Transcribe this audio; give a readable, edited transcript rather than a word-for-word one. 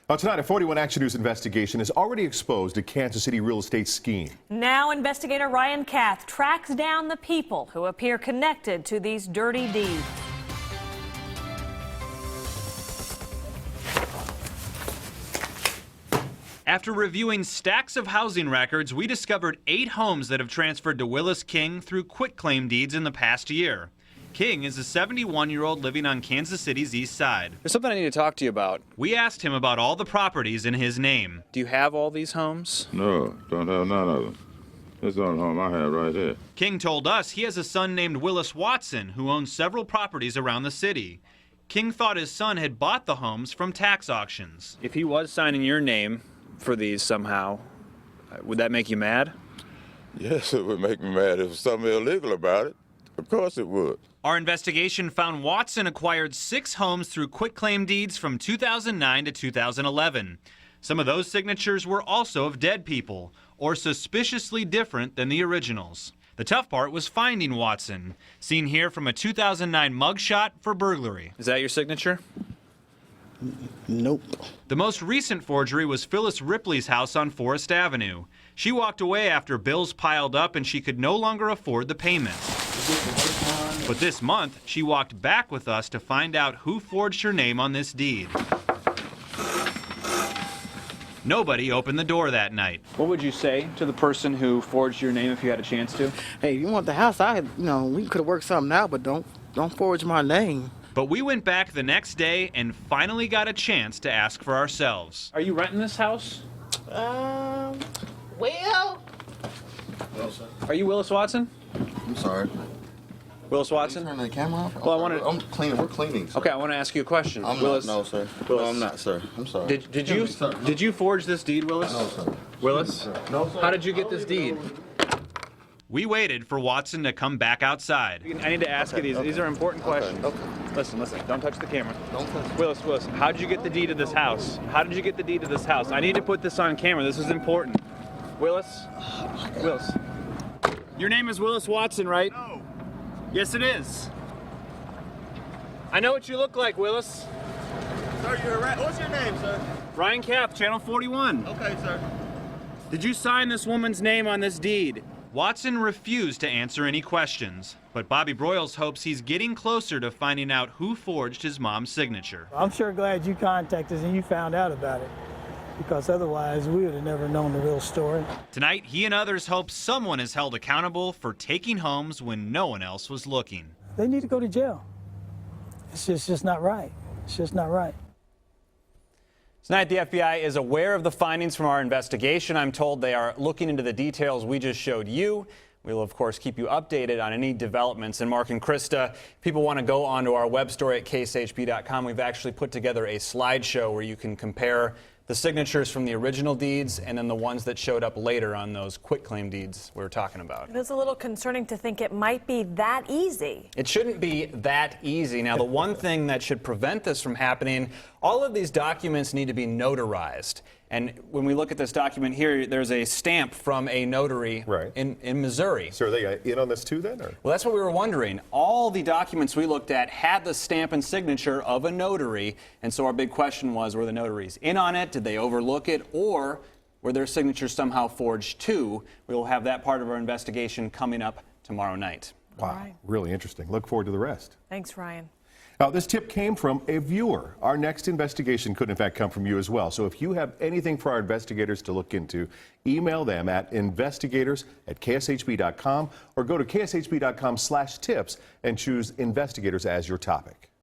Well, tonight, a 41 Action News investigation has already exposed a Kansas City real estate scheme. Now, investigator Ryan Kath tracks down the people who appear connected to these dirty deeds. After reviewing stacks of housing records, we discovered 8 homes that have transferred to Willis King through quitclaim deeds in the past year. King is a 71-year-old living on Kansas City's east side. There's something I need to talk to you about. We asked him about all the properties in his name. Do you have all these homes? No, don't have none of them. This is the only home I have right here. King told us he has a son named Willis Watson who owns several properties around the city. King thought his son had bought the homes from tax auctions. If he was signing your name for these somehow, would that make you mad? Yes, it would make me mad if there's something illegal about it. Of course it would. Our investigation found Watson acquired 6 homes through quitclaim deeds from 2009 to 2011. Some of those signatures were also of dead people, or suspiciously different than the originals. The tough part was finding Watson, seen here from a 2009 mugshot for burglary. Is that your signature? Nope. The most recent forgery was Phyllis Ripley's house on Forest Avenue. She walked away after bills piled up and she could no longer afford the payments. But this month, she walked back with us to find out who forged her name on this deed. Nobody opened the door that night. What would you say to the person who forged your name if you had a chance to? Hey, you want the house? We could have worked something out, but don't forge my name. But we went back the next day and finally got a chance to ask for ourselves. Are you renting this house? Well. No, sir. Are you Willis Watson? I'm sorry. Willis Watson? Turn the camera off? Well, I wanted. I'm cleaning. We're cleaning. Sir. Okay, I want to ask you a question. I'm Willis. not. No, sir. Willis. No, I'm not, sir. I'm sorry. Did you forge this deed, Willis? No, sir. Willis? No, sir. How did you get this deed? We waited for Watson to come back outside. I need to ask you these. These are important questions. Okay. Listen. Don't touch the camera. Don't touch. Willis, how did you get the deed to this house? How did you get the deed to this house? I need to put this on camera. This is important. Willis? Willis. Your name is Willis Watson, right? No. Yes, it is. I know what you look like, Willis. Sir, you're right. What's your name, sir? Ryan Kath, Channel 41. Okay, sir. Did you sign this woman's name on this deed? Watson refused to answer any questions, but Bobby Broyles hopes he's getting closer to finding out who forged his mom's signature. I'm sure glad you contacted us and you found out about it, because otherwise we would have never known the real story. Tonight, he and others hope someone is held accountable for taking homes when no one else was looking. They need to go to jail. It's just not right. It's just not right. Tonight, the FBI is aware of the findings from our investigation. I'm told they are looking into the details we just showed you. We will, of course, keep you updated on any developments. And Mark and Krista, if people want to go onto our web story at KSHB.com. We've actually put together a slideshow where you can compare the signatures from the original deeds and then the ones that showed up later on those quitclaim deeds we were talking about. It is a little concerning to think it might be that easy. It shouldn't be that easy. Now, the one thing that should prevent this from happening, all of these documents need to be notarized. And when we look at this document here, there's a stamp from a notary in Missouri. So are they in on this too then? Or? Well, that's what we were wondering. All the documents we looked at had the stamp and signature of a notary. And so our big question was, were the notaries in on it? Did they overlook it? Or were their signatures somehow forged too? We will have that part of our investigation coming up tomorrow night. Wow, Right. Really interesting. Look forward to the rest. Thanks, Ryan. Now, this tip came from a viewer. Our next investigation could, in fact, come from you as well. So if you have anything for our investigators to look into, email them at investigators@kshb.com or go to kshb.com/tips and choose investigators as your topic.